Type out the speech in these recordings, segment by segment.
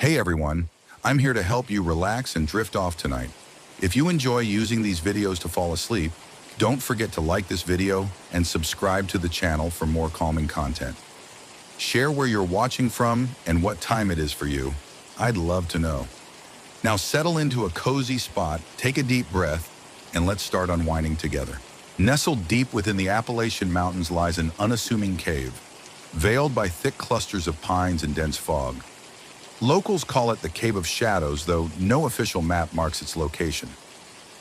Hey everyone, I'm here to help you relax and drift off tonight. If you enjoy using these videos to fall asleep, don't forget to like this video and subscribe to the channel for more calming content. Share where you're watching from and what time it is for you. I'd love to know. Now settle into a cozy spot, take a deep breath, and let's start unwinding together. Nestled deep within the Appalachian Mountains lies an unassuming cave, veiled by thick clusters of pines and dense fog. Locals call it the Cave of Shadows, though no official map marks its location.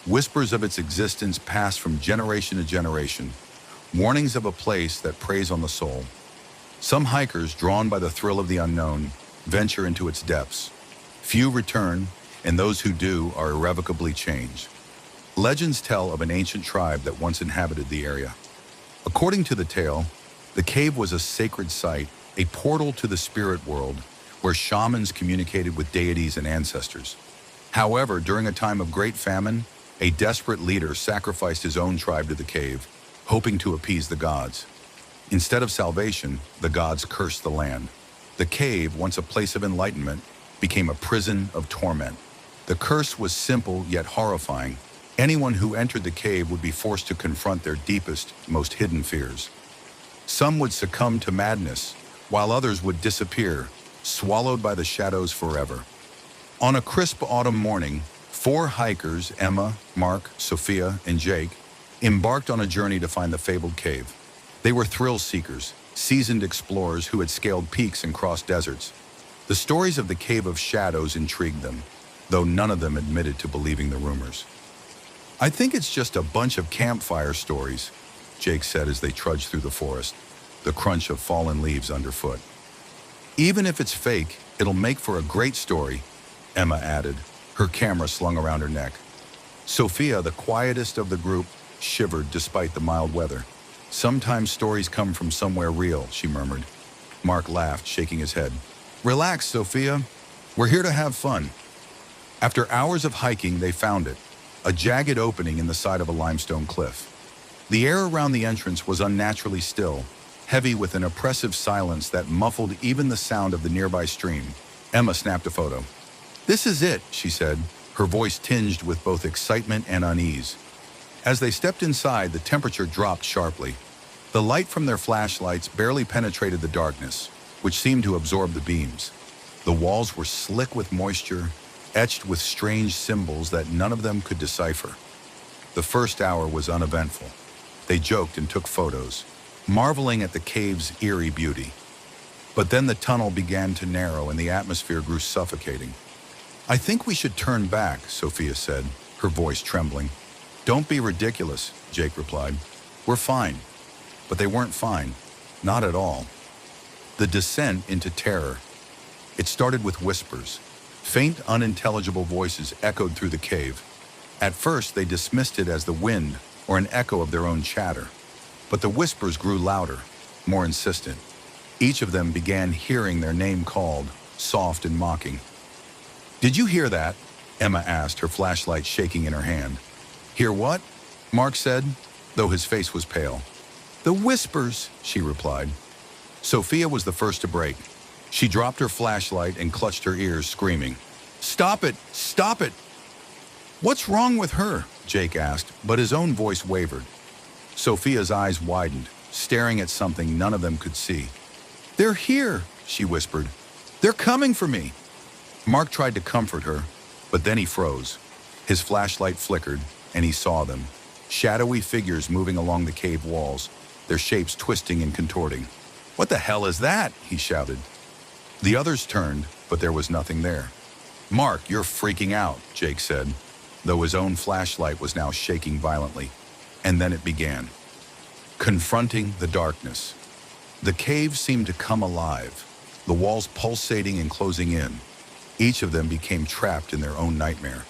Whispers of its existence pass from generation to generation, warnings of a place that preys on the soul. Some hikers, drawn by the thrill of the unknown, venture into its depths. Few return, and those who do are irrevocably changed. Legends tell of an ancient tribe that once inhabited the area. According to the tale, the cave was a sacred site, a portal to the spirit world, where shamans communicated with deities and ancestors. However, during a time of great famine, a desperate leader sacrificed his own tribe to the cave, hoping to appease the gods. Instead of salvation, the gods cursed the land. The cave, once a place of enlightenment, became a prison of torment. The curse was simple yet horrifying. Anyone who entered the cave would be forced to confront their deepest, most hidden fears. Some would succumb to madness, while others would disappear, swallowed by the shadows forever. On a crisp autumn morning, 4 hikers, Emma, Mark, Sophia, and Jake, embarked on a journey to find the fabled cave. They were thrill seekers, seasoned explorers who had scaled peaks and crossed deserts. The stories of the Cave of Shadows intrigued them, though none of them admitted to believing the rumors. "I think it's just a bunch of campfire stories," Jake said as they trudged through the forest, the crunch of fallen leaves underfoot. "Even if it's fake, it'll make for a great story," Emma added, her camera slung around her neck. Sophia, the quietest of the group, shivered despite the mild weather. "Sometimes stories come from somewhere real," she murmured. Mark laughed, shaking his head. "Relax, Sophia. We're here to have fun." After hours of hiking, they found it, a jagged opening in the side of a limestone cliff. The air around the entrance was unnaturally still, heavy with an oppressive silence that muffled even the sound of the nearby stream. Emma snapped a photo. "This is it," she said, her voice tinged with both excitement and unease. As they stepped inside, the temperature dropped sharply. The light from their flashlights barely penetrated the darkness, which seemed to absorb the beams. The walls were slick with moisture, etched with strange symbols that none of them could decipher. The first hour was uneventful. They joked and took photos, marveling at the cave's eerie beauty. But then the tunnel began to narrow and the atmosphere grew suffocating. "I think we should turn back," Sophia said, her voice trembling. "Don't be ridiculous," Jake replied. "We're fine." But they weren't fine. Not at all. The descent into terror. It started with whispers. Faint, unintelligible voices echoed through the cave. At first, they dismissed it as the wind or an echo of their own chatter. But the whispers grew louder, more insistent. Each of them began hearing their name called, soft and mocking. "Did you hear that?" Emma asked, her flashlight shaking in her hand. "Hear what?" Mark said, though his face was pale. "The whispers," she replied. Sophia was the first to break. She dropped her flashlight and clutched her ears, screaming, "Stop it! Stop it!" "What's wrong with her?" Jake asked, but his own voice wavered. Sophia's eyes widened, staring at something none of them could see. "They're here," she whispered. "They're coming for me." Mark tried to comfort her, but then he froze. His flashlight flickered, and he saw them. Shadowy figures moving along the cave walls, their shapes twisting and contorting. "What the hell is that?" he shouted. The others turned, but there was nothing there. "Mark, you're freaking out," Jake said, though his own flashlight was now shaking violently. And then it began. Confronting the darkness. The cave seemed to come alive, the walls pulsating and closing in. Each of them became trapped in their own nightmare.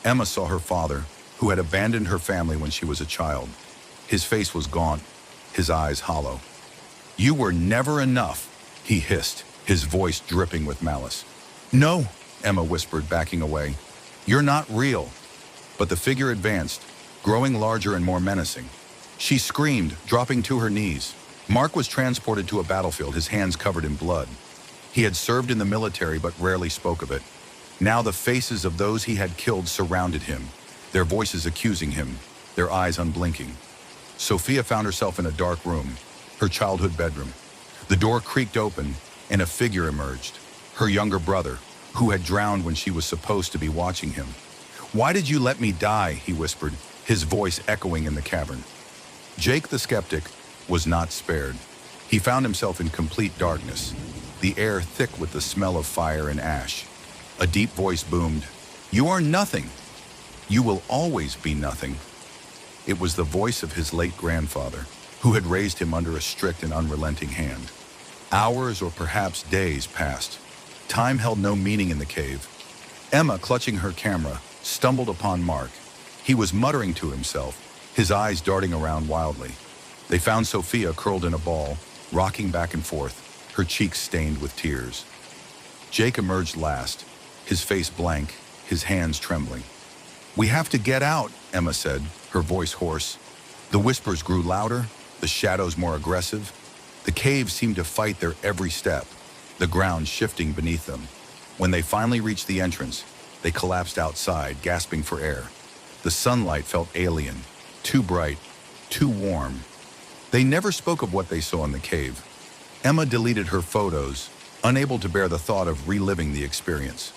Emma saw her father, who had abandoned her family when she was a child. His face was gaunt, his eyes hollow. "You were never enough," he hissed, his voice dripping with malice. "No," Emma whispered, backing away. "You're not real." But the figure advanced, growing larger and more menacing. She screamed, dropping to her knees. Mark was transported to a battlefield, his hands covered in blood. He had served in the military but rarely spoke of it. Now the faces of those he had killed surrounded him, their voices accusing him, their eyes unblinking. Sophia found herself in a dark room, her childhood bedroom. The door creaked open, and a figure emerged, her younger brother, who had drowned when she was supposed to be watching him. "Why did you let me die?" he whispered, his voice echoing in the cavern. Jake the skeptic was not spared. He found himself in complete darkness, the air thick with the smell of fire and ash. A deep voice boomed, "You are nothing. You will always be nothing." It was the voice of his late grandfather, who had raised him under a strict and unrelenting hand. Hours or perhaps days passed. Time held no meaning in the cave. Emma, clutching her camera, stumbled upon Mark. He was muttering to himself, his eyes darting around wildly. They found Sophia curled in a ball, rocking back and forth, her cheeks stained with tears. Jake emerged last, his face blank, his hands trembling. "We have to get out," Emma said, her voice hoarse. The whispers grew louder, the shadows more aggressive. The cave seemed to fight their every step, the ground shifting beneath them. When they finally reached the entrance, they collapsed outside, gasping for air. The sunlight felt alien, too bright, too warm. They never spoke of what they saw in the cave. Emma deleted her photos, unable to bear the thought of reliving the experience.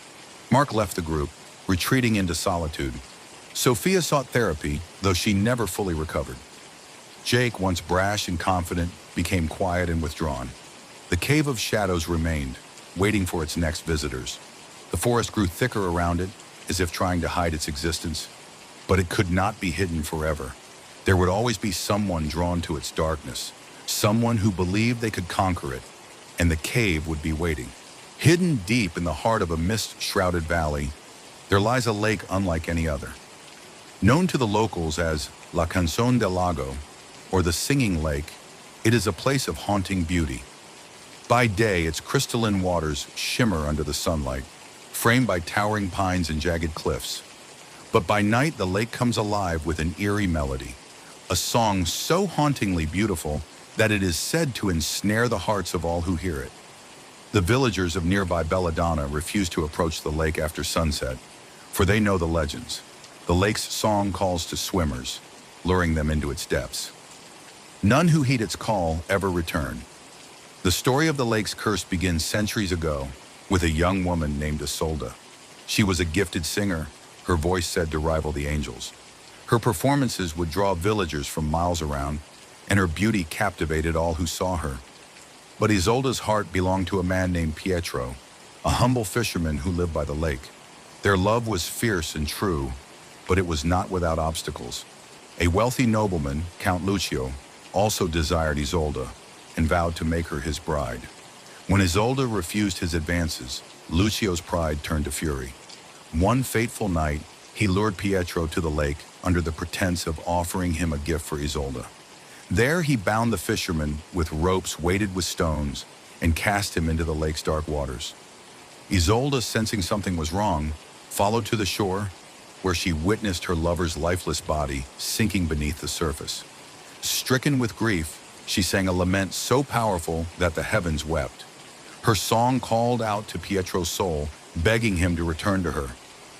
Mark left the group, retreating into solitude. Sophia sought therapy, though she never fully recovered. Jake, once brash and confident, became quiet and withdrawn. The cave of shadows remained, waiting for its next visitors. The forest grew thicker around it, as if trying to hide its existence. But it could not be hidden forever. There would always be someone drawn to its darkness, someone who believed they could conquer it, and the cave would be waiting. Hidden deep in the heart of a mist-shrouded valley, there lies a lake unlike any other. Known to the locals as La Canción del Lago, or the Singing Lake, it is a place of haunting beauty. By day, its crystalline waters shimmer under the sunlight, framed by towering pines and jagged cliffs. But by night, the lake comes alive with an eerie melody, a song so hauntingly beautiful that it is said to ensnare the hearts of all who hear it. The villagers of nearby Belladonna refuse to approach the lake after sunset, for they know the legends. The lake's song calls to swimmers, luring them into its depths. None who heed its call ever return. The story of the lake's curse begins centuries ago with a young woman named Isolde. She was a gifted singer, her voice said to rival the angels. Her performances would draw villagers from miles around, and her beauty captivated all who saw her. But Isolde's heart belonged to a man named Pietro, a humble fisherman who lived by the lake. Their love was fierce and true, but it was not without obstacles. A wealthy nobleman, Count Lucio, also desired Isolde and vowed to make her his bride. When Isolde refused his advances, Lucio's pride turned to fury. One fateful night, he lured Pietro to the lake under the pretense of offering him a gift for Isolde. There he bound the fisherman with ropes weighted with stones and cast him into the lake's dark waters. Isolde, sensing something was wrong, followed to the shore, where she witnessed her lover's lifeless body sinking beneath the surface. Stricken with grief, she sang a lament so powerful that the heavens wept. Her song called out to Pietro's soul, begging him to return to her.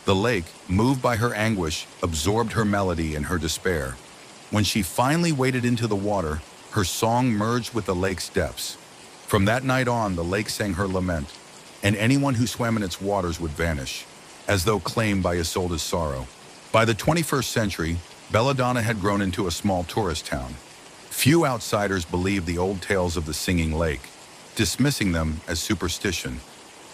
The lake, moved by her anguish, absorbed her melody and her despair. When she finally waded into the water, her song merged with the lake's depths. From that night on, the lake sang her lament, and anyone who swam in its waters would vanish, as though claimed by Isolde's sorrow. By the 21st century, Belladonna had grown into a small tourist town. Few outsiders believed the old tales of the singing lake, dismissing them as superstition.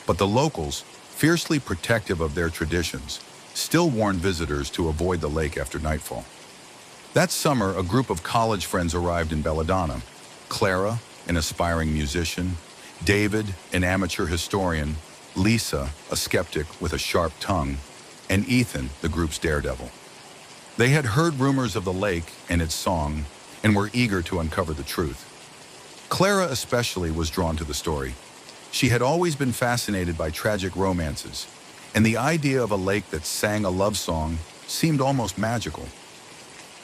But the locals, fiercely protective of their traditions, still warned visitors to avoid the lake after nightfall. That summer, a group of college friends arrived in Belladonna. Clara, an aspiring musician, David, an amateur historian, Lisa, a skeptic with a sharp tongue, and Ethan, the group's daredevil. They had heard rumors of the lake and its song and were eager to uncover the truth. Clara especially was drawn to the story. She had always been fascinated by tragic romances, and the idea of a lake that sang a love song seemed almost magical.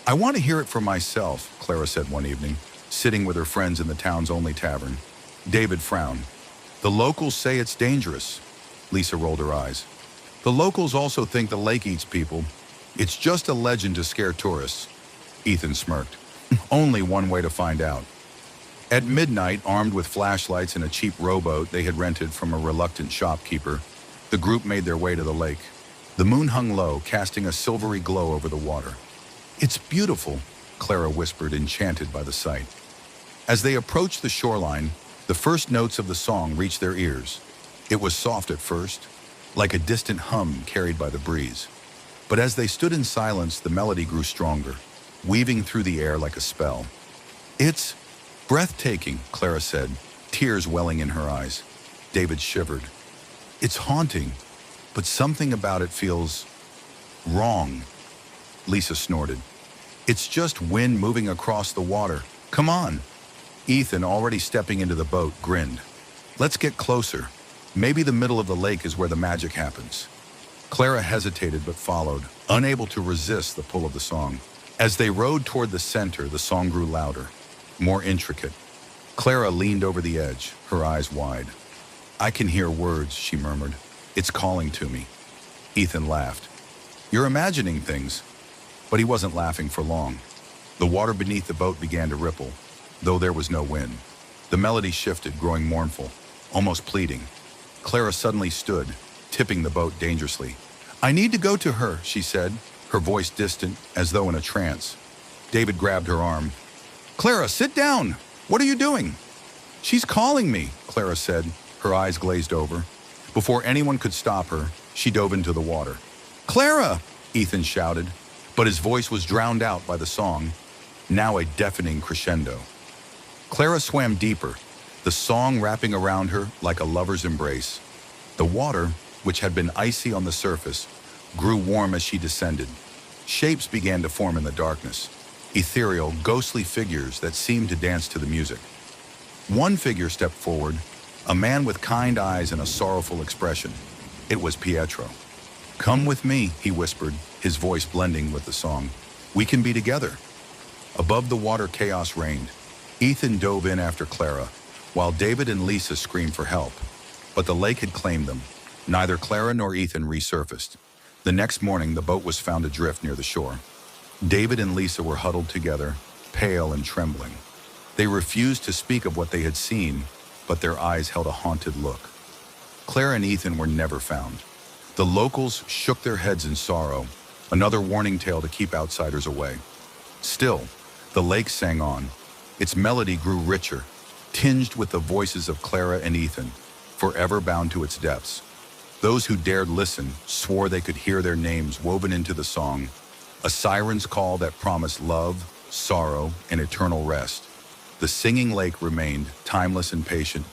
"I want to hear it for myself," Clara said one evening, sitting with her friends in the town's only tavern. David frowned. The locals say it's dangerous. Lisa rolled her eyes. The locals also think the lake eats people. It's just a legend to scare tourists. Ethan smirked. Only one way to find out. At midnight, armed with flashlights and a cheap rowboat they had rented from a reluctant shopkeeper, the group made their way to the lake. The moon hung low, casting a silvery glow over the water. "It's beautiful," Clara whispered, enchanted by the sight. As they approached the shoreline, the first notes of the song reached their ears. It was soft at first, like a distant hum carried by the breeze. But as they stood in silence, the melody grew stronger, weaving through the air like a spell. "It's breathtaking," Clara said, tears welling in her eyes. David shivered. "It's haunting, but something about it feels wrong." Lisa snorted. "It's just wind moving across the water. Come on." Ethan, already stepping into the boat, grinned. "Let's get closer. Maybe the middle of the lake is where the magic happens." Clara hesitated but followed, unable to resist the pull of the song. As they rowed toward the center, the song grew louder, more intricate. Clara leaned over the edge, her eyes wide. "I can hear words," she murmured. "It's calling to me." Ethan laughed. "You're imagining things." But he wasn't laughing for long. The water beneath the boat began to ripple, though there was no wind. The melody shifted, growing mournful, almost pleading. Clara suddenly stood, tipping the boat dangerously. "I need to go to her," she said, her voice distant, as though in a trance. David grabbed her arm. "Clara, sit down! What are you doing?" "She's calling me," Clara said, her eyes glazed over. Before anyone could stop her, she dove into the water. "Clara!" Ethan shouted, but his voice was drowned out by the song, now a deafening crescendo. Clara swam deeper, the song wrapping around her like a lover's embrace. The water, which had been icy on the surface, grew warm as she descended. Shapes began to form in the darkness, ethereal, ghostly figures that seemed to dance to the music. One figure stepped forward, a man with kind eyes and a sorrowful expression. It was Pietro. "Come with me," he whispered, his voice blending with the song. "We can be together." Above the water, chaos reigned. Ethan dove in after Clara, while David and Lisa screamed for help. But the lake had claimed them. Neither Clara nor Ethan resurfaced. The next morning, the boat was found adrift near the shore. David and Lisa were huddled together, pale and trembling. They refused to speak of what they had seen, but their eyes held a haunted look. Clara and Ethan were never found. The locals shook their heads in sorrow, another warning tale to keep outsiders away. Still, the lake sang on. Its melody grew richer, tinged with the voices of Clara and Ethan, forever bound to its depths. Those who dared listen swore they could hear their names woven into the song, a siren's call that promised love, sorrow, and eternal rest. The singing lake remained, timeless and patient,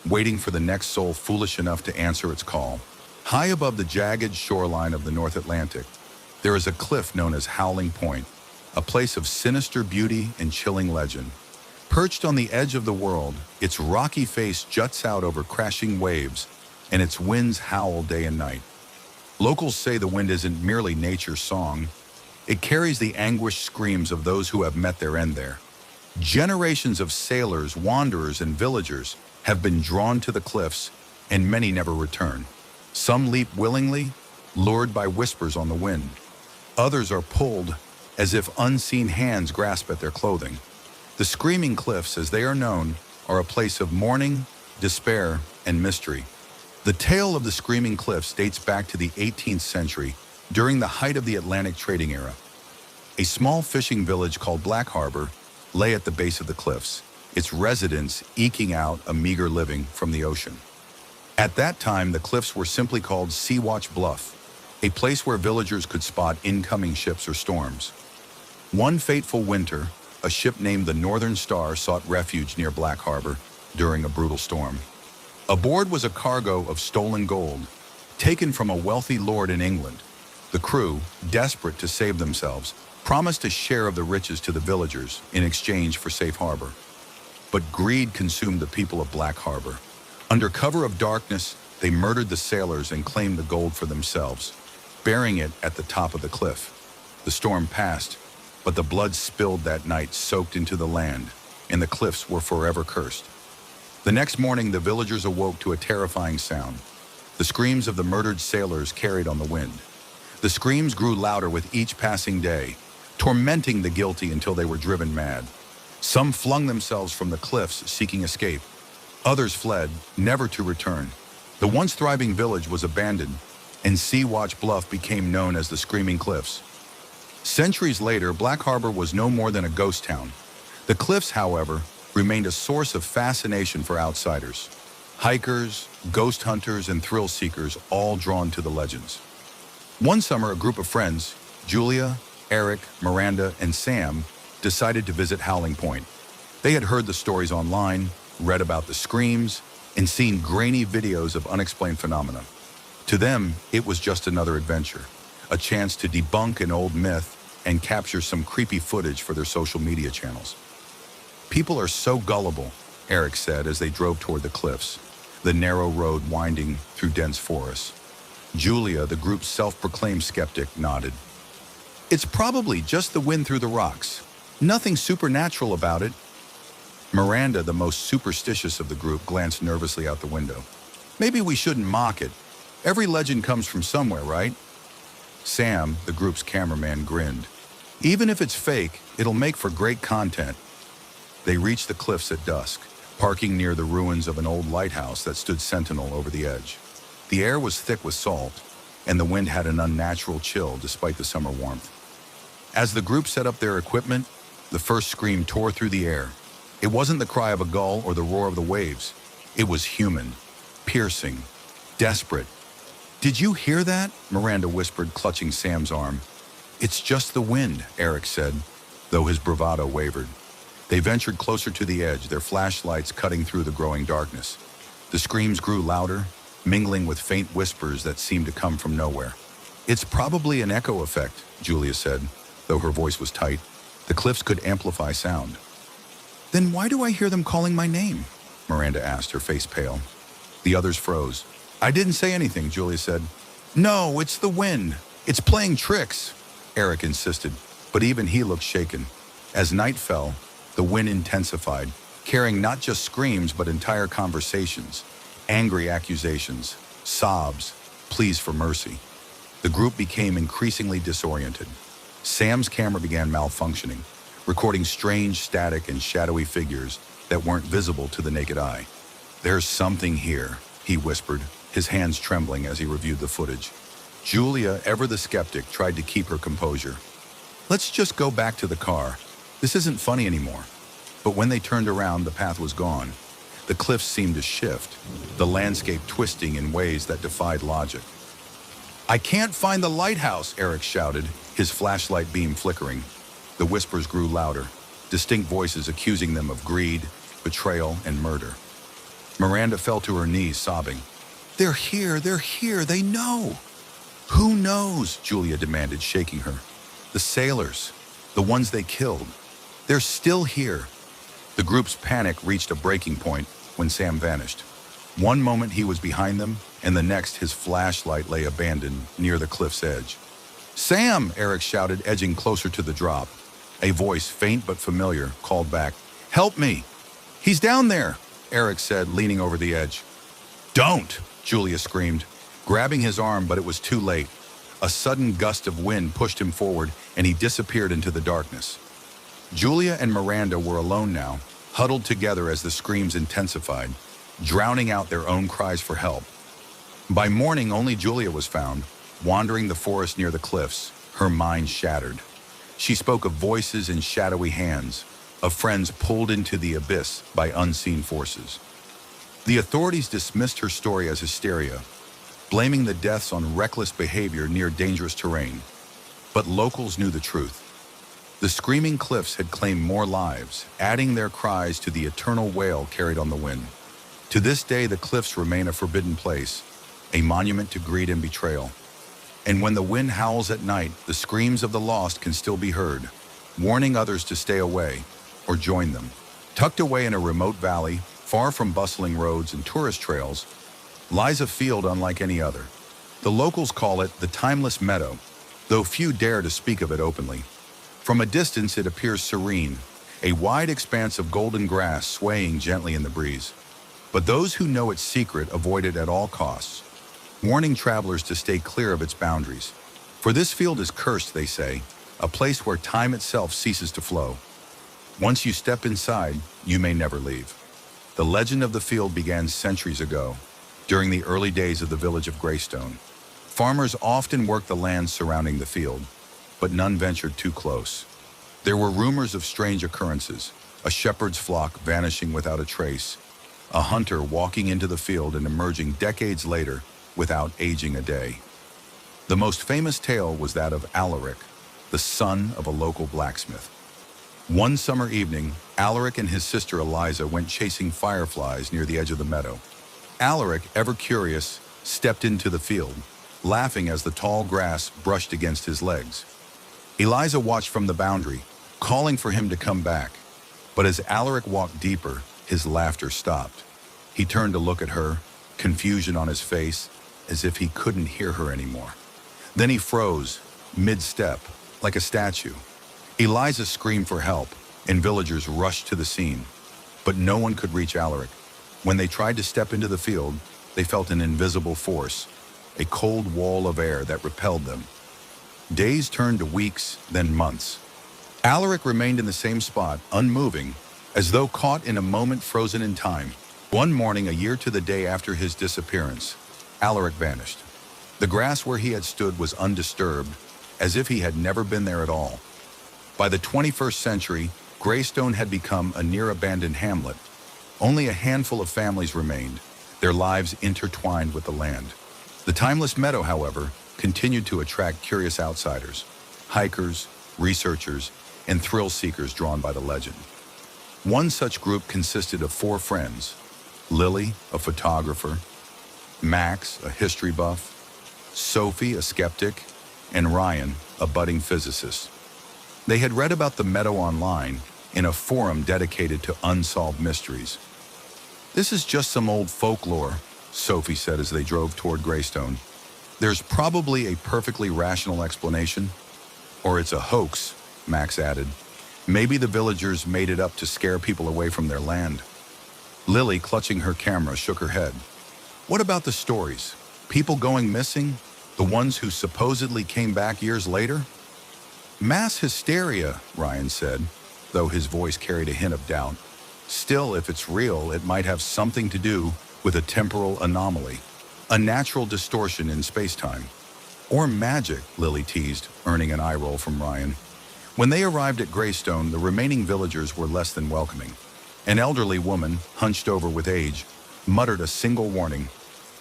waiting for the next soul foolish enough to answer its call. High above the jagged shoreline of the North Atlantic, there is a cliff known as Howling Point, a place of sinister beauty and chilling legend. Perched on the edge of the world, its rocky face juts out over crashing waves, and its winds howl day and night. Locals say the wind isn't merely nature's song. It carries the anguished screams of those who have met their end there. Generations of sailors, wanderers, and villagers have been drawn to the cliffs, and many never return. Some leap willingly, lured by whispers on the wind. Others are pulled as if unseen hands grasp at their clothing. The Screaming Cliffs, as they are known, are a place of mourning, despair, and mystery. The tale of the Screaming Cliffs dates back to the 18th century, during the height of the Atlantic trading era. A small fishing village called Black Harbor lay at the base of the cliffs, its residents eking out a meager living from the ocean. At that time, the cliffs were simply called Sea Watch Bluff, a place where villagers could spot incoming ships or storms. One fateful winter, a ship named the Northern Star sought refuge near Black Harbor during a brutal storm. Aboard was a cargo of stolen gold, taken from a wealthy lord in England. The crew, desperate to save themselves, promised a share of the riches to the villagers in exchange for safe harbor. But greed consumed the people of Black Harbor. Under cover of darkness, they murdered the sailors and claimed the gold for themselves, burying it at the top of the cliff. The storm passed, but the blood spilled that night soaked into the land, and the cliffs were forever cursed. The next morning, the villagers awoke to a terrifying sound. The screams of the murdered sailors carried on the wind. The screams grew louder with each passing day, tormenting the guilty until they were driven mad. Some flung themselves from the cliffs seeking escape. Others fled, never to return. The once thriving village was abandoned, and Sea-Watch Bluff became known as the Screaming Cliffs. Centuries later, Black Harbor was no more than a ghost town. The cliffs, however, remained a source of fascination for outsiders. Hikers, ghost hunters, and thrill seekers all drawn to the legends. One summer, a group of friends, Julia, Eric, Miranda, and Sam, decided to visit Howling Point. They had heard the stories online, read about the screams, and seen grainy videos of unexplained phenomena. To them, it was just another adventure, a chance to debunk an old myth and capture some creepy footage for their social media channels. "People are so gullible," Eric said as they drove toward the cliffs, the narrow road winding through dense forests. Julia, the group's self-proclaimed skeptic, nodded. "It's probably just the wind through the rocks. Nothing supernatural about it." Miranda, the most superstitious of the group, glanced nervously out the window. "Maybe we shouldn't mock it. Every legend comes from somewhere, right?" Sam, the group's cameraman, grinned. "Even if it's fake, it'll make for great content." They reached the cliffs at dusk, parking near the ruins of an old lighthouse that stood sentinel over the edge. The air was thick with salt, and the wind had an unnatural chill despite the summer warmth. As the group set up their equipment, the first scream tore through the air. It wasn't the cry of a gull or the roar of the waves. It was human, piercing, desperate. "Did you hear that?" Miranda whispered, clutching Sam's arm. "It's just the wind," Eric said, though his bravado wavered. They ventured closer to the edge, their flashlights cutting through the growing darkness. The screams grew louder, mingling with faint whispers that seemed to come from nowhere. "It's probably an echo effect," Julia said, though her voice was tight. The cliffs could amplify sound. "Then why do I hear them calling my name?" Miranda asked, her face pale. The others froze. "I didn't say anything," Julia said. "No, it's the wind. It's playing tricks," Eric insisted, but even he looked shaken. As night fell, the wind intensified, carrying not just screams but entire conversations, angry accusations, sobs, pleas for mercy. The group became increasingly disoriented. Sam's camera began malfunctioning, recording strange static and shadowy figures that weren't visible to the naked eye. "There's something here," he whispered, his hands trembling as he reviewed the footage. Julia, ever the skeptic, tried to keep her composure. "Let's just go back to the car. This isn't funny anymore." But when they turned around, the path was gone. The cliffs seemed to shift, the landscape twisting in ways that defied logic. "I can't find the lighthouse," Eric shouted, his flashlight beam flickering. The whispers grew louder, distinct voices accusing them of greed, betrayal, and murder. Miranda fell to her knees, sobbing. They're here, they know." "Who knows?" Julia demanded, shaking her. "The sailors, the ones they killed. They're still here." The group's panic reached a breaking point when Sam vanished. One moment he was behind them, and the next his flashlight lay abandoned near the cliff's edge. "Sam!" Eric shouted, edging closer to the drop. A voice, faint but familiar, called back, "Help me!" "He's down there," Eric said, leaning over the edge. "Don't!" Julia screamed, grabbing his arm, but it was too late. A sudden gust of wind pushed him forward, and he disappeared into the darkness. Julia and Miranda were alone now, huddled together as the screams intensified, drowning out their own cries for help. By morning, only Julia was found, wandering the forest near the cliffs, her mind shattered. She spoke of voices and shadowy hands, of friends pulled into the abyss by unseen forces. The authorities dismissed her story as hysteria, blaming the deaths on reckless behavior near dangerous terrain. But locals knew the truth. The screaming cliffs had claimed more lives, adding their cries to the eternal wail carried on the wind. To this day, the cliffs remain a forbidden place, a monument to greed and betrayal. And when the wind howls at night, the screams of the lost can still be heard, warning others to stay away or join them. Tucked away in a remote valley, far from bustling roads and tourist trails, lies a field unlike any other. The locals call it the Timeless Meadow, though few dare to speak of it openly. From a distance, it appears serene, a wide expanse of golden grass swaying gently in the breeze. But those who know its secret avoid it at all costs, warning travelers to stay clear of its boundaries. For this field is cursed, they say, a place where time itself ceases to flow. Once you step inside, you may never leave. The legend of the field began centuries ago, during the early days of the village of Greystone. Farmers often worked the land surrounding the field, but none ventured too close. There were rumors of strange occurrences, a shepherd's flock vanishing without a trace, a hunter walking into the field and emerging decades later without aging a day. The most famous tale was that of Alaric, the son of a local blacksmith. One summer evening, Alaric and his sister Eliza went chasing fireflies near the edge of the meadow. Alaric, ever curious, stepped into the field, laughing as the tall grass brushed against his legs. Eliza watched from the boundary, calling for him to come back. But as Alaric walked deeper, his laughter stopped. He turned to look at her, confusion on his face, as if he couldn't hear her anymore. Then he froze, mid-step, like a statue. Eliza screamed for help, and villagers rushed to the scene. But no one could reach Alaric. When they tried to step into the field, they felt an invisible force, a cold wall of air that repelled them. Days turned to weeks, then months. Alaric remained in the same spot, unmoving, as though caught in a moment frozen in time. One morning, a year to the day after his disappearance, Alaric vanished. The grass where he had stood was undisturbed, as if he had never been there at all. By the 21st century, Greystone had become a near-abandoned hamlet. Only a handful of families remained, their lives intertwined with the land. The timeless meadow, however, continued to attract curious outsiders, hikers, researchers, and thrill-seekers drawn by the legend. One such group consisted of 4 friends: Lily, a photographer; Max, a history buff; Sophie, a skeptic; and Ryan, a budding physicist. They had read about the meadow online in a forum dedicated to unsolved mysteries. "This is just some old folklore," Sophie said as they drove toward Greystone. "There's probably a perfectly rational explanation. Or it's a hoax," Max added. "Maybe the villagers made it up to scare people away from their land." Lily, clutching her camera, shook her head. "What about the stories? People going missing? The ones who supposedly came back years later?" "Mass hysteria," Ryan said, though his voice carried a hint of doubt. "Still, if it's real, it might have something to do with a temporal anomaly, a natural distortion in space-time. Or magic," Lily teased, earning an eye roll from Ryan. When they arrived at Greystone, the remaining villagers were less than welcoming. An elderly woman, hunched over with age, muttered a single warning: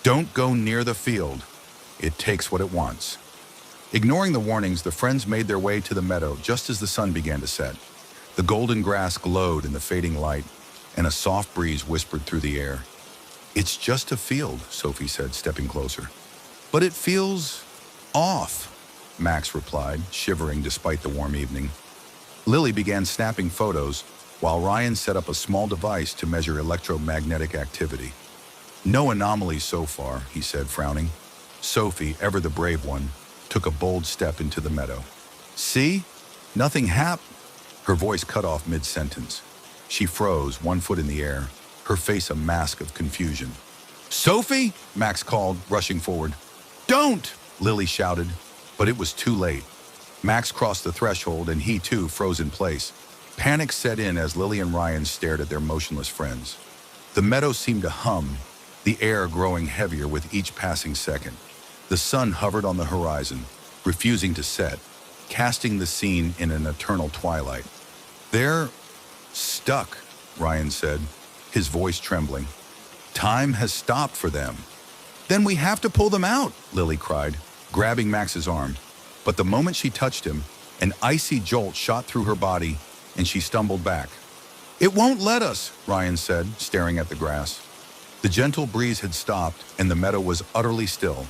"Don't go near the field. It takes what it wants." Ignoring the warnings, the friends made their way to the meadow just as the sun began to set. The golden grass glowed in the fading light, and a soft breeze whispered through the air. "It's just a field," Sophie said, stepping closer. "But it feels off," Max replied, shivering despite the warm evening. Lily began snapping photos, while Ryan set up a small device to measure electromagnetic activity. "No anomalies so far," he said, frowning. Sophie, ever the brave one, took a bold step into the meadow. "See? Nothing happened." Her voice cut off mid-sentence. She froze, one foot in the air, her face a mask of confusion. "Sophie!" Max called, rushing forward. "Don't!" Lily shouted, but it was too late. Max crossed the threshold and he too froze in place. Panic set in as Lily and Ryan stared at their motionless friends. The meadow seemed to hum, the air growing heavier with each passing second. The sun hovered on the horizon, refusing to set, casting the scene in an eternal twilight. "They're stuck," Ryan said, his voice trembling. "Time has stopped for them." "Then we have to pull them out," Lily cried, grabbing Max's arm. But the moment she touched him, an icy jolt shot through her body, and she stumbled back. "It won't let us," Ryan said, staring at the grass. The gentle breeze had stopped, and the meadow was utterly still.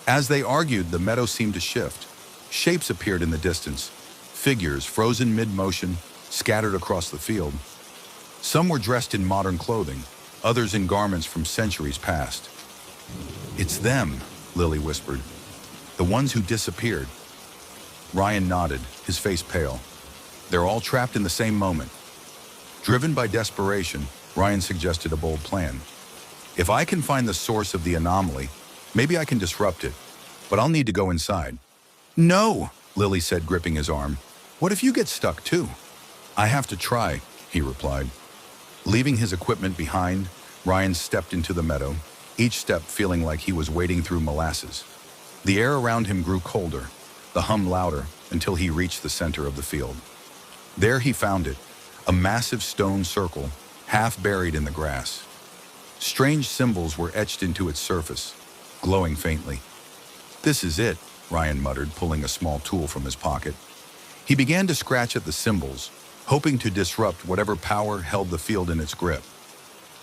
As they argued, the meadow seemed to shift. Shapes appeared in the distance, figures frozen mid-motion, scattered across the field. Some were dressed in modern clothing, others in garments from centuries past. "It's them," Lily whispered. "The ones who disappeared." Ryan nodded, his face pale. "They're all trapped in the same moment." Driven by desperation, Ryan suggested a bold plan. If I can find the source of the anomaly, maybe I can disrupt it, but I'll need to go inside. No, Lily said, gripping his arm. What if you get stuck too? I have to try, he replied. Leaving his equipment behind, Ryan stepped into the meadow, each step feeling like he was wading through molasses. The air around him grew colder, the hum louder, until he reached the center of the field. There he found it, a massive stone circle, half buried in the grass. Strange symbols were etched into its surface, glowing faintly. This is it, Ryan muttered, pulling a small tool from his pocket. He began to scratch at the symbols, hoping to disrupt whatever power held the field in its grip.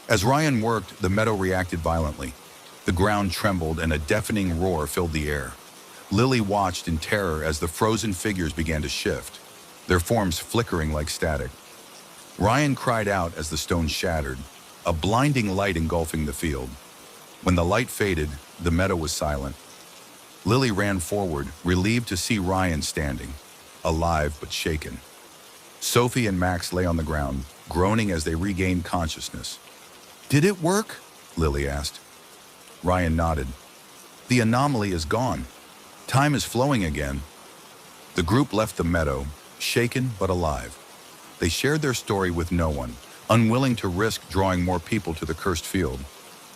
As Ryan worked, the meadow reacted violently. The ground trembled and a deafening roar filled the air. Lily watched in terror as the frozen figures began to shift, their forms flickering like static. Ryan cried out as the stone shattered, a blinding light engulfing the field. When the light faded, the meadow was silent. Lily ran forward, relieved to see Ryan standing, alive but shaken. Sophie and Max lay on the ground, groaning as they regained consciousness. Did it work? Lily asked. Ryan nodded. The anomaly is gone. Time is flowing again. The group left the meadow, shaken but alive. They shared their story with no one, unwilling to risk drawing more people to the cursed field.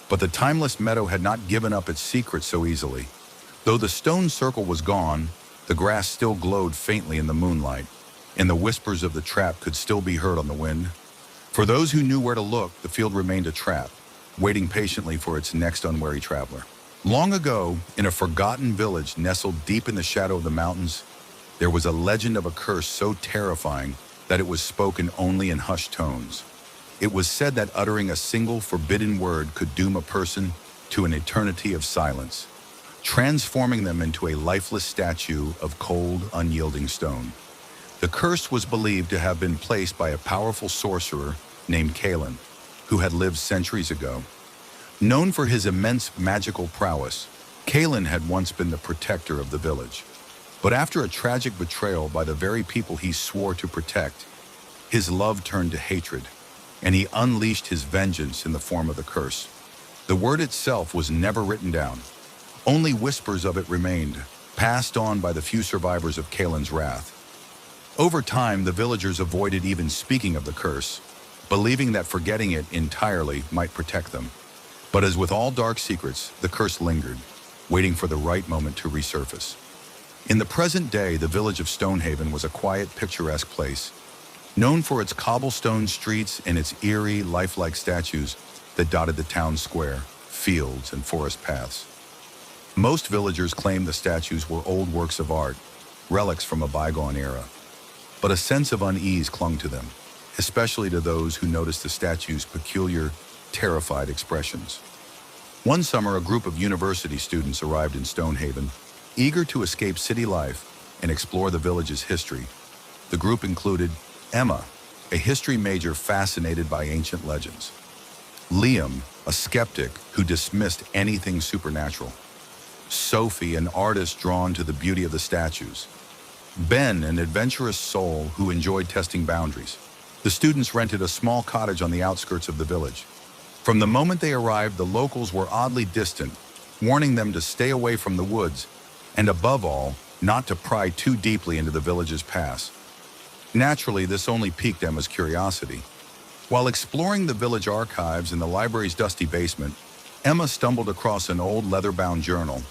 But the timeless meadow had not given up its secret so easily. Though the stone circle was gone, the grass still glowed faintly in the moonlight, and the whispers of the trap could still be heard on the wind. For those who knew where to look, the field remained a trap, waiting patiently for its next unwary traveler. Long ago, in a forgotten village nestled deep in the shadow of the mountains, there was a legend of a curse so terrifying that it was spoken only in hushed tones. It was said that uttering a single forbidden word could doom a person to an eternity of silence, transforming them into a lifeless statue of cold, unyielding stone. The curse was believed to have been placed by a powerful sorcerer named Kalen, who had lived centuries ago. Known for his immense magical prowess, Kalen had once been the protector of the village. But after a tragic betrayal by the very people he swore to protect, his love turned to hatred, and he unleashed his vengeance in the form of the curse. The word itself was never written down. Only whispers of it remained, passed on by the few survivors of Kalen's wrath. Over time, the villagers avoided even speaking of the curse, believing that forgetting it entirely might protect them. But as with all dark secrets, the curse lingered, waiting for the right moment to resurface. In the present day, the village of Stonehaven was a quiet, picturesque place, known for its cobblestone streets and its eerie, lifelike statues that dotted the town square, fields, and forest paths. Most villagers claimed the statues were old works of art, relics from a bygone era. But a sense of unease clung to them, especially to those who noticed the statues' peculiar, terrified expressions. One summer, a group of university students arrived in Stonehaven, eager to escape city life and explore the village's history. The group included Emma, a history major fascinated by ancient legends; Liam, a skeptic who dismissed anything supernatural; Sophie, an artist drawn to the beauty of the statues; Ben, an adventurous soul who enjoyed testing boundaries. The students rented a small cottage on the outskirts of the village. From the moment they arrived, the locals were oddly distant, warning them to stay away from the woods, and above all, not to pry too deeply into the village's past. Naturally, this only piqued Emma's curiosity. While exploring the village archives in the library's dusty basement, Emma stumbled across an old leather-bound journal.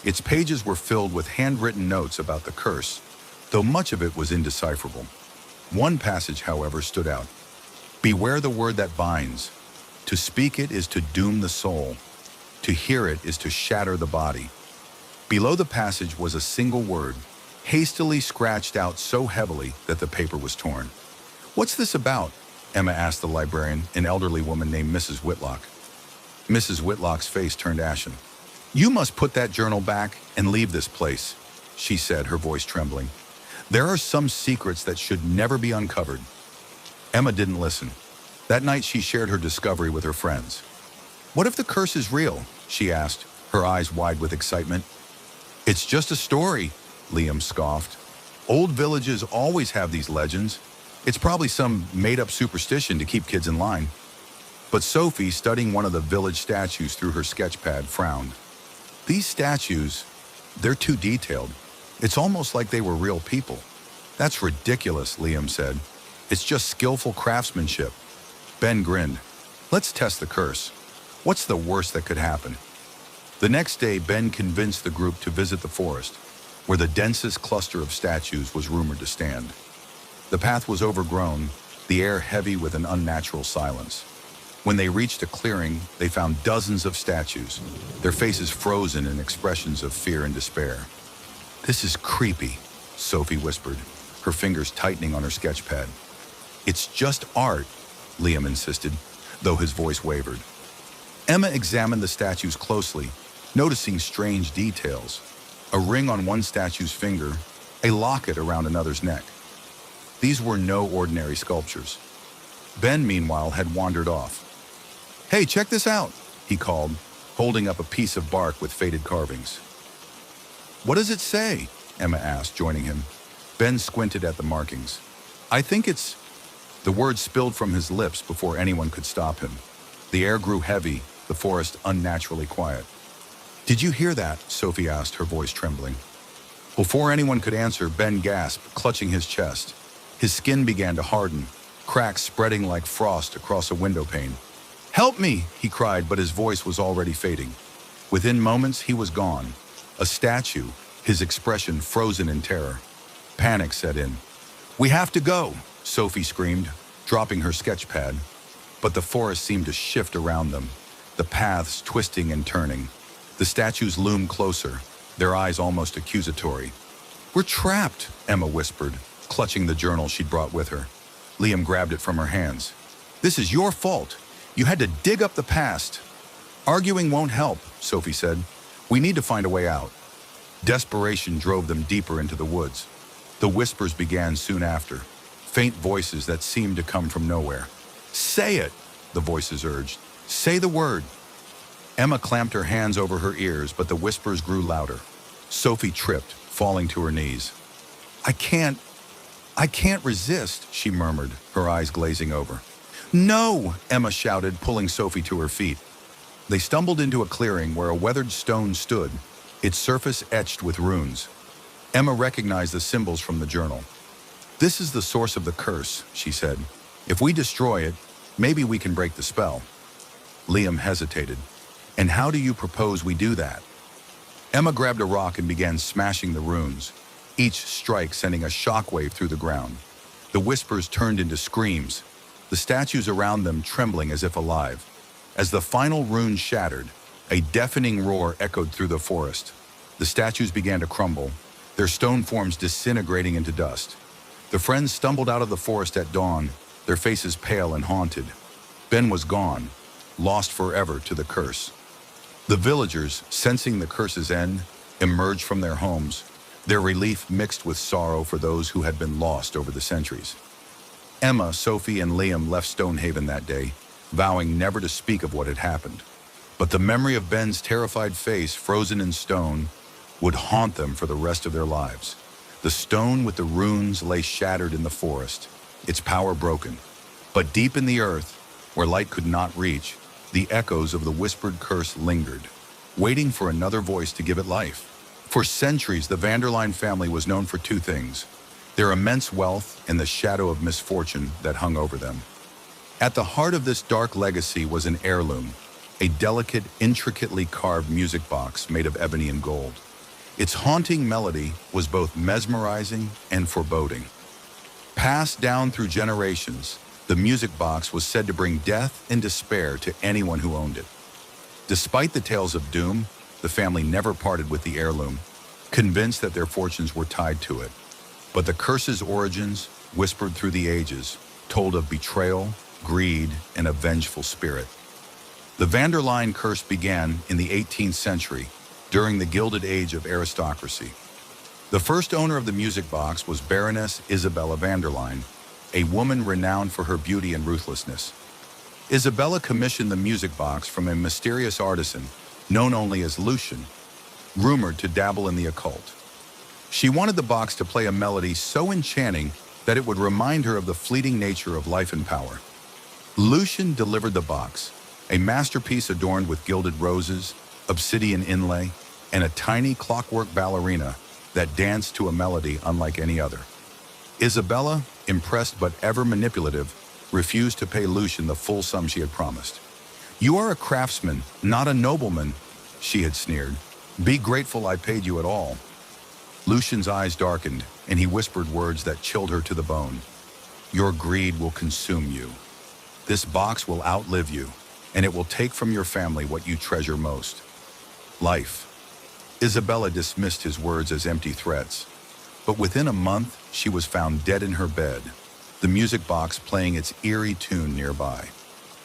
Its pages were filled with handwritten notes about the curse, though much of it was indecipherable. One passage, however, stood out. Beware the word that binds. To speak it is to doom the soul. To hear it is to shatter the body. Below the passage was a single word, hastily scratched out so heavily that the paper was torn. What's this about? Emma asked the librarian, an elderly woman named Mrs. Whitlock. Mrs. Whitlock's face turned ashen. You must put that journal back and leave this place, she said, her voice trembling. There are some secrets that should never be uncovered. Emma didn't listen. That night she shared her discovery with her friends. What if the curse is real? She asked, her eyes wide with excitement. It's just a story, Liam scoffed. Old villages always have these legends. It's probably some made-up superstition to keep kids in line. But Sophie, studying one of the village statues through her sketchpad, frowned. These statues, they're too detailed. It's almost like they were real people. That's ridiculous, Liam said. It's just skillful craftsmanship. Ben grinned. Let's test the curse. What's the worst that could happen? The next day, Ben convinced the group to visit the forest, where the densest cluster of statues was rumored to stand. The path was overgrown, the air heavy with an unnatural silence. When they reached a clearing, they found dozens of statues, their faces frozen in expressions of fear and despair. "This is creepy," Sophie whispered, her fingers tightening on her sketchpad. "It's just art," Liam insisted, though his voice wavered. Emma examined the statues closely, noticing strange details. A ring on one statue's finger, a locket around another's neck. These were no ordinary sculptures. Ben, meanwhile, had wandered off. "Hey, check this out," he called, holding up a piece of bark with faded carvings. "What does it say?" Emma asked, joining him. Ben squinted at the markings. "I think it's—" The words spilled from his lips before anyone could stop him. The air grew heavy, the forest unnaturally quiet. "Did you hear that?" Sophie asked, her voice trembling. Before anyone could answer, Ben gasped, clutching his chest. His skin began to harden, cracks spreading like frost across a window pane. "Help me!" he cried, but his voice was already fading. Within moments, he was gone. A statue, his expression frozen in terror. Panic set in. "We have to go!" Sophie screamed, dropping her sketchpad. But the forest seemed to shift around them, the paths twisting and turning. The statues loomed closer, their eyes almost accusatory. "We're trapped," Emma whispered, clutching the journal she'd brought with her. Liam grabbed it from her hands. "This is your fault. You had to dig up the past." "Arguing won't help," Sophie said. "We need to find a way out." Desperation drove them deeper into the woods. The whispers began soon after, faint voices that seemed to come from nowhere. "Say it," the voices urged. "Say the word." Emma clamped her hands over her ears, but the whispers grew louder. Sophie tripped, falling to her knees. I can't resist," she murmured, her eyes glazing over. "No!" Emma shouted, pulling Sophie to her feet. They stumbled into a clearing where a weathered stone stood, its surface etched with runes. Emma recognized the symbols from the journal. "This is the source of the curse," she said. "If we destroy it, maybe we can break the spell." Liam hesitated. "And how do you propose we do that?" Emma grabbed a rock and began smashing the runes, each strike sending a shockwave through the ground. The whispers turned into screams, the statues around them trembling as if alive. As the final rune shattered, a deafening roar echoed through the forest. The statues began to crumble, their stone forms disintegrating into dust. The friends stumbled out of the forest at dawn, their faces pale and haunted. Ben was gone, lost forever to the curse. The villagers, sensing the curse's end, emerged from their homes, their relief mixed with sorrow for those who had been lost over the centuries. Emma, Sophie, and Liam left Stonehaven that day, vowing never to speak of what had happened. But the memory of Ben's terrified face, frozen in stone, would haunt them for the rest of their lives. The stone with the runes lay shattered in the forest, its power broken. But deep in the earth, where light could not reach, the echoes of the whispered curse lingered, waiting for another voice to give it life. For centuries, the Vanderline family was known for two things: their immense wealth and the shadow of misfortune that hung over them. At the heart of this dark legacy was an heirloom, a delicate, intricately carved music box made of ebony and gold. Its haunting melody was both mesmerizing and foreboding. Passed down through generations, the music box was said to bring death and despair to anyone who owned it. Despite the tales of doom, the family never parted with the heirloom, convinced that their fortunes were tied to it. But the curse's origins, whispered through the ages, told of betrayal, greed, and a vengeful spirit. The Vanderline curse began in the 18th century, during the Gilded Age of aristocracy. The first owner of the music box was Baroness Isabella Vanderline, a woman renowned for her beauty and ruthlessness. Isabella commissioned the music box from a mysterious artisan, known only as Lucian, rumored to dabble in the occult. She wanted the box to play a melody so enchanting that it would remind her of the fleeting nature of life and power. Lucian delivered the box, a masterpiece adorned with gilded roses, obsidian inlay, and a tiny clockwork ballerina that danced to a melody unlike any other. Isabella, impressed but ever manipulative, refused to pay Lucian the full sum she had promised. "You are a craftsman, not a nobleman," she had sneered. "Be grateful I paid you at all." Lucian's eyes darkened, and he whispered words that chilled her to the bone. "Your greed will consume you. This box will outlive you, and it will take from your family what you treasure most: life." Isabella dismissed his words as empty threats, but within a month she was found dead in her bed, the music box playing its eerie tune nearby.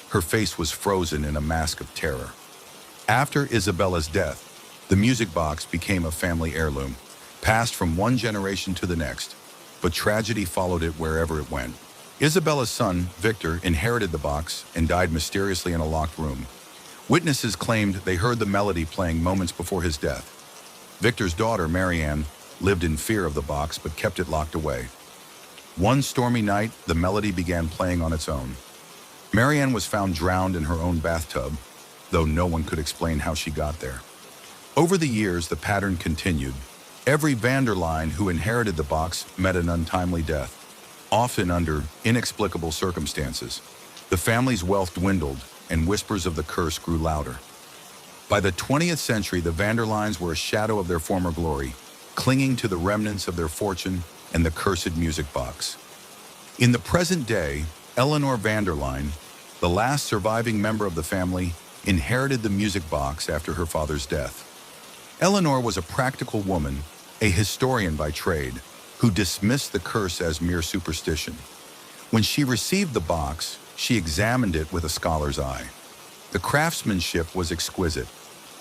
Her face was frozen in a mask of terror. After Isabella's death, the music box became a family heirloom, passed from one generation to the next, but tragedy followed it wherever it went. Isabella's son, Victor, inherited the box and died mysteriously in a locked room. Witnesses claimed they heard the melody playing moments before his death. Victor's daughter, Marianne, lived in fear of the box but kept it locked away. One stormy night, the melody began playing on its own. Marianne was found drowned in her own bathtub, though no one could explain how she got there. Over the years, the pattern continued. Every van der Laan who inherited the box met an untimely death, often under inexplicable circumstances. The family's wealth dwindled, and whispers of the curse grew louder. By the 20th century, the van der Laans were a shadow of their former glory, clinging to the remnants of their fortune and the cursed music box. In the present day, Eleanor van der Laan, the last surviving member of the family, inherited the music box after her father's death. Eleanor was a practical woman, a historian by trade, who dismissed the curse as mere superstition. When she received the box, she examined it with a scholar's eye. The craftsmanship was exquisite,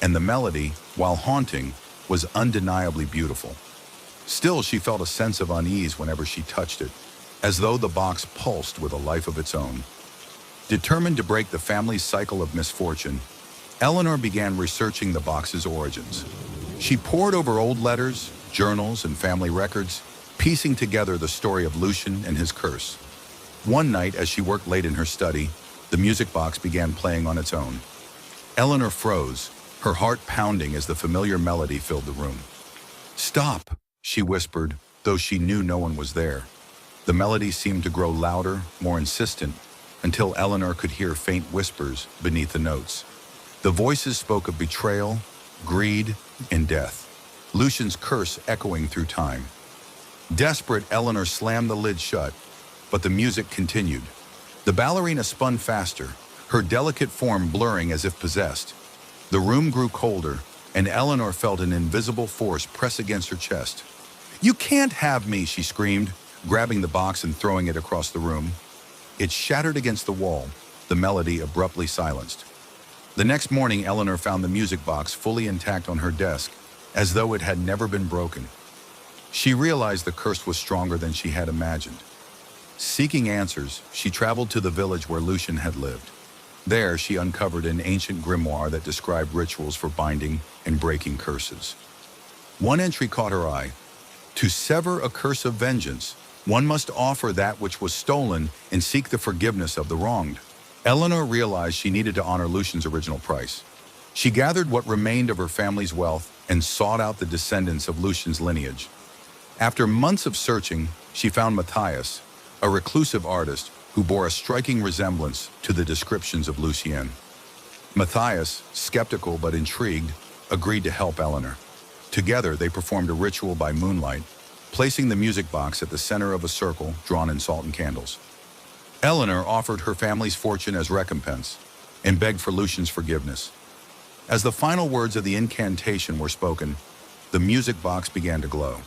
and the melody, while haunting, was undeniably beautiful. Still, she felt a sense of unease whenever she touched it, as though the box pulsed with a life of its own. Determined to break the family's cycle of misfortune, Eleanor began researching the box's origins. She pored over old letters, journals, and family records, piecing together the story of Lucian and his curse. One night, as she worked late in her study, the music box began playing on its own. Eleanor froze, her heart pounding as the familiar melody filled the room. "Stop," she whispered, though she knew no one was there. The melody seemed to grow louder, more insistent, until Eleanor could hear faint whispers beneath the notes. The voices spoke of betrayal, greed, and death, Lucian's curse echoing through time. Desperate, Eleanor slammed the lid shut, but the music continued. The ballerina spun faster, her delicate form blurring as if possessed. The room grew colder, and Eleanor felt an invisible force press against her chest. "You can't have me," she screamed, grabbing the box and throwing it across the room. It shattered against the wall, the melody abruptly silenced. The next morning, Eleanor found the music box fully intact on her desk, as though it had never been broken. She realized the curse was stronger than she had imagined. Seeking answers, she traveled to the village where Lucian had lived. There, she uncovered an ancient grimoire that described rituals for binding and breaking curses. One entry caught her eye. "To sever a curse of vengeance, one must offer that which was stolen and seek the forgiveness of the wronged." Eleanor realized she needed to honor Lucian's original price. She gathered what remained of her family's wealth and sought out the descendants of Lucian's lineage. After months of searching, she found Matthias, a reclusive artist who bore a striking resemblance to the descriptions of Lucien. Matthias, skeptical but intrigued, agreed to help Eleanor. Together, they performed a ritual by moonlight, placing the music box at the center of a circle drawn in salt and candles. Eleanor offered her family's fortune as recompense and begged for Lucian's forgiveness. As the final words of the incantation were spoken, the music box began to glow.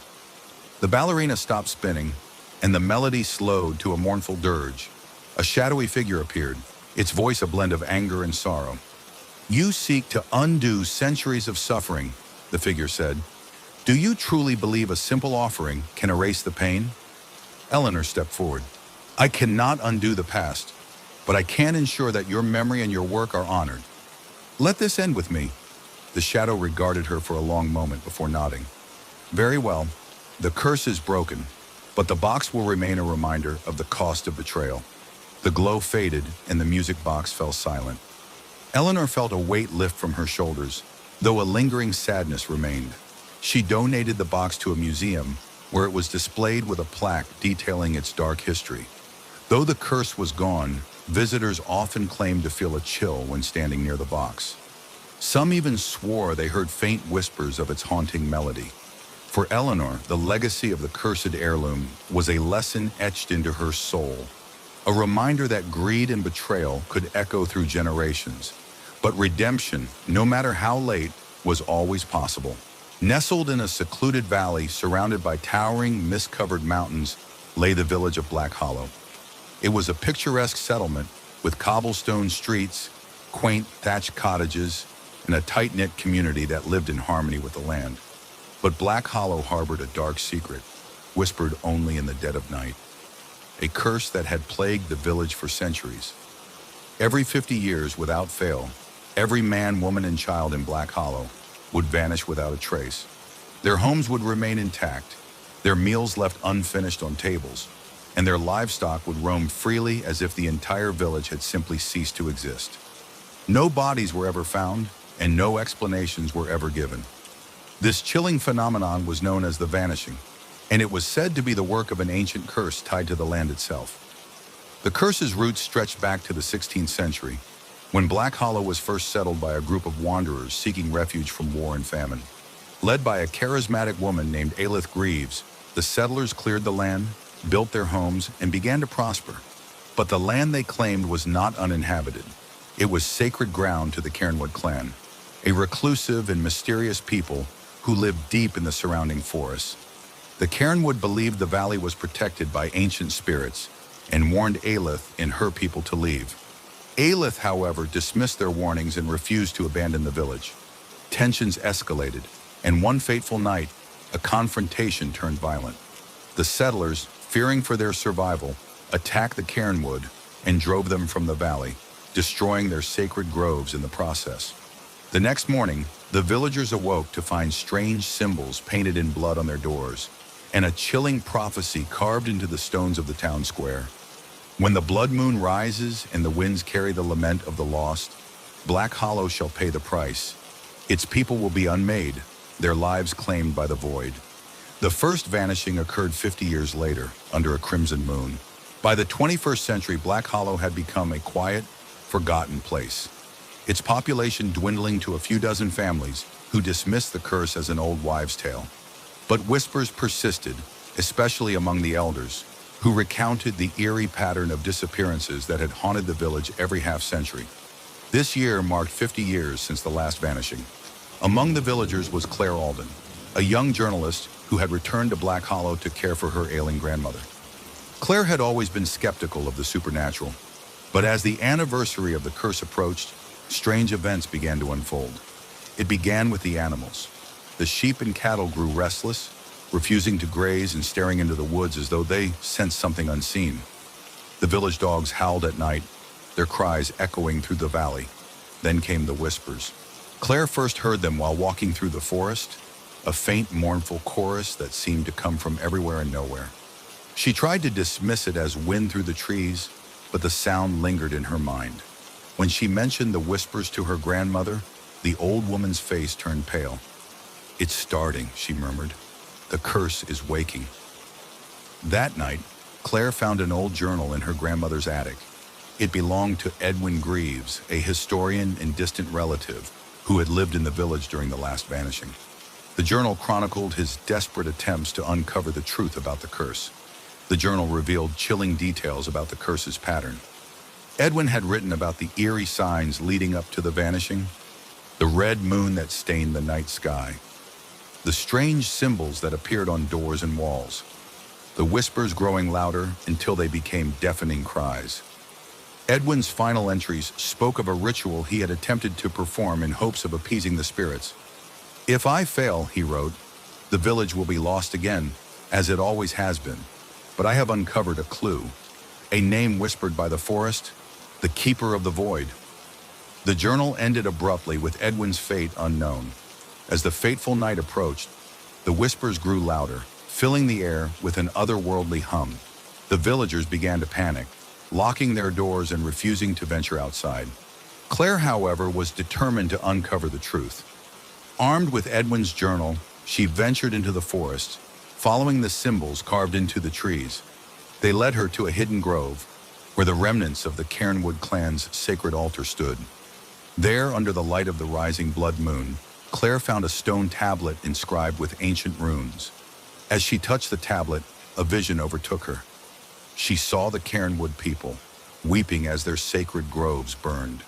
The ballerina stopped spinning, and the melody slowed to a mournful dirge. A shadowy figure appeared, its voice a blend of anger and sorrow. "You seek to undo centuries of suffering," the figure said. "Do you truly believe a simple offering can erase the pain?" Eleanor stepped forward. "I cannot undo the past, but I can ensure that your memory and your work are honored. Let this end with me." The shadow regarded her for a long moment before nodding. "Very well. The curse is broken, but the box will remain a reminder of the cost of betrayal." The glow faded and the music box fell silent. Eleanor felt a weight lift from her shoulders, though a lingering sadness remained. She donated the box to a museum where it was displayed with a plaque detailing its dark history. Though the curse was gone, visitors often claimed to feel a chill when standing near the box. Some even swore they heard faint whispers of its haunting melody. For Eleanor, the legacy of the cursed heirloom was a lesson etched into her soul, a reminder that greed and betrayal could echo through generations. But redemption, no matter how late, was always possible. Nestled in a secluded valley surrounded by towering, mist-covered mountains lay the village of Black Hollow. It was a picturesque settlement with cobblestone streets, quaint thatched cottages, and a tight-knit community that lived in harmony with the land. But Black Hollow harbored a dark secret, whispered only in the dead of night. A curse that had plagued the village for centuries. Every 50 years, without fail, every man, woman, and child in Black Hollow would vanish without a trace. Their homes would remain intact, their meals left unfinished on tables, and their livestock would roam freely as if the entire village had simply ceased to exist. No bodies were ever found, and no explanations were ever given. This chilling phenomenon was known as the vanishing, and it was said to be the work of an ancient curse tied to the land itself. The curse's roots stretched back to the 16th century, when Black Hollow was first settled by a group of wanderers seeking refuge from war and famine. Led by a charismatic woman named Aelith Greaves, the settlers cleared the land, built their homes, and began to prosper. But the land they claimed was not uninhabited. It was sacred ground to the Cairnwood clan, a reclusive and mysterious people who lived deep in the surrounding forests. The Cairnwood believed the valley was protected by ancient spirits and warned Aelith and her people to leave. Aelith, however, dismissed their warnings and refused to abandon the village. Tensions escalated, and one fateful night, a confrontation turned violent. The settlers, fearing for their survival, attacked the Cairnwood and drove them from the valley, destroying their sacred groves in the process. The next morning, the villagers awoke to find strange symbols painted in blood on their doors, and a chilling prophecy carved into the stones of the town square. When the blood moon rises and the winds carry the lament of the lost, Black Hollow shall pay the price. Its people will be unmade, their lives claimed by the void. The first vanishing occurred 50 years later, under a crimson moon. By the 21st century, Black Hollow had become a quiet, forgotten place, its population dwindling to a few dozen families who dismissed the curse as an old wives' tale. But whispers persisted, especially among the elders, who recounted the eerie pattern of disappearances that had haunted the village every half-century. This year marked 50 years since the last vanishing. Among the villagers was Claire Alden, a young journalist who had returned to Black Hollow to care for her ailing grandmother. Claire had always been skeptical of the supernatural, but as the anniversary of the curse approached, strange events began to unfold. It began with the animals. The sheep and cattle grew restless, refusing to graze and staring into the woods as though they sensed something unseen. The village dogs howled at night, their cries echoing through the valley. Then came the whispers. Claire first heard them while walking through the forest, a faint, mournful chorus that seemed to come from everywhere and nowhere. She tried to dismiss it as wind through the trees, but the sound lingered in her mind. When she mentioned the whispers to her grandmother, the old woman's face turned pale. "It's starting," she murmured. "The curse is waking." That night, Claire found an old journal in her grandmother's attic. It belonged to Edwin Greaves, a historian and distant relative who had lived in the village during the last vanishing. The journal chronicled his desperate attempts to uncover the truth about the curse. The journal revealed chilling details about the curse's pattern. Edwin had written about the eerie signs leading up to the vanishing, the red moon that stained the night sky, the strange symbols that appeared on doors and walls, the whispers growing louder until they became deafening cries. Edwin's final entries spoke of a ritual he had attempted to perform in hopes of appeasing the spirits. "If I fail," he wrote, "the village will be lost again, as it always has been. But I have uncovered a clue, a name whispered by the forest, the Keeper of the Void." The journal ended abruptly with Edwin's fate unknown. As the fateful night approached, the whispers grew louder, filling the air with an otherworldly hum. The villagers began to panic. locking their doors and refusing to venture outside. Claire, however, was determined to uncover the truth. Armed with Edwin's journal, she ventured into the forest, following the symbols carved into the trees. They led her to a hidden grove, where the remnants of the Cairnwood clan's sacred altar stood. There, under the light of the rising blood moon, Claire found a stone tablet inscribed with ancient runes. As she touched the tablet, a vision overtook her. She saw the Cairnwood people, weeping as their sacred groves burned.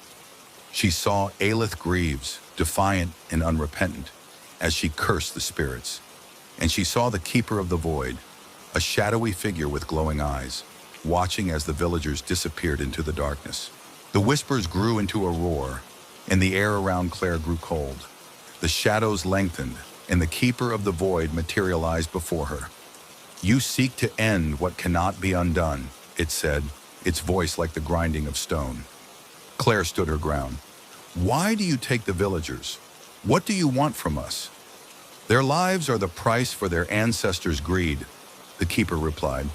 She saw Aelith Greaves, defiant and unrepentant, as she cursed the spirits. And she saw the Keeper of the Void, a shadowy figure with glowing eyes, watching as the villagers disappeared into the darkness. The whispers grew into a roar, and the air around Claire grew cold. The shadows lengthened, and the Keeper of the Void materialized before her. "You seek to end what cannot be undone," it said, its voice like the grinding of stone. Claire stood her ground. "Why do you take the villagers? What do you want from us?" "Their lives are the price for their ancestors' greed," the Keeper replied.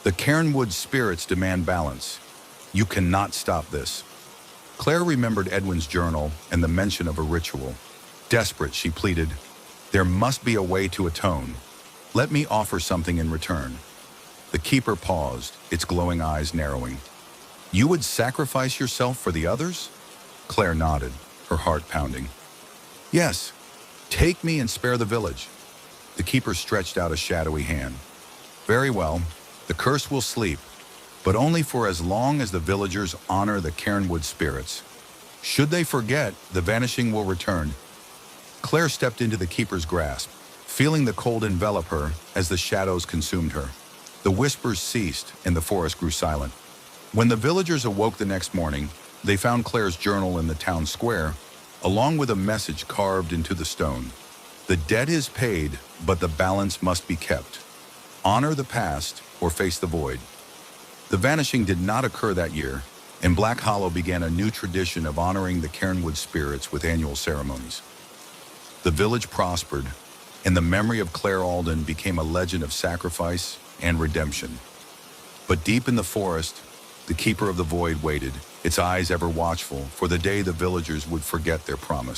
"The Cairnwood spirits demand balance. You cannot stop this." Claire remembered Edwin's journal and the mention of a ritual. Desperate, she pleaded, "There must be a way to atone. Let me offer something in return." The Keeper paused, its glowing eyes narrowing. "You would sacrifice yourself for the others?" Claire nodded, her heart pounding. "Yes, take me and spare the village." The Keeper stretched out a shadowy hand. "Very well, the curse will sleep, but only for as long as the villagers honor the Cairnwood spirits. Should they forget, the vanishing will return." Claire stepped into the Keeper's grasp, feeling the cold envelop her as the shadows consumed her. The whispers ceased and the forest grew silent. When the villagers awoke the next morning, they found Claire's journal in the town square, along with a message carved into the stone. "The debt is paid, but the balance must be kept. Honor the past or face the void." The vanishing did not occur that year, and Black Hollow began a new tradition of honoring the Cairnwood spirits with annual ceremonies. The village prospered, and the memory of Claire Alden became a legend of sacrifice and redemption. But deep in the forest, the Keeper of the Void waited, its eyes ever watchful, for the day the villagers would forget their promise.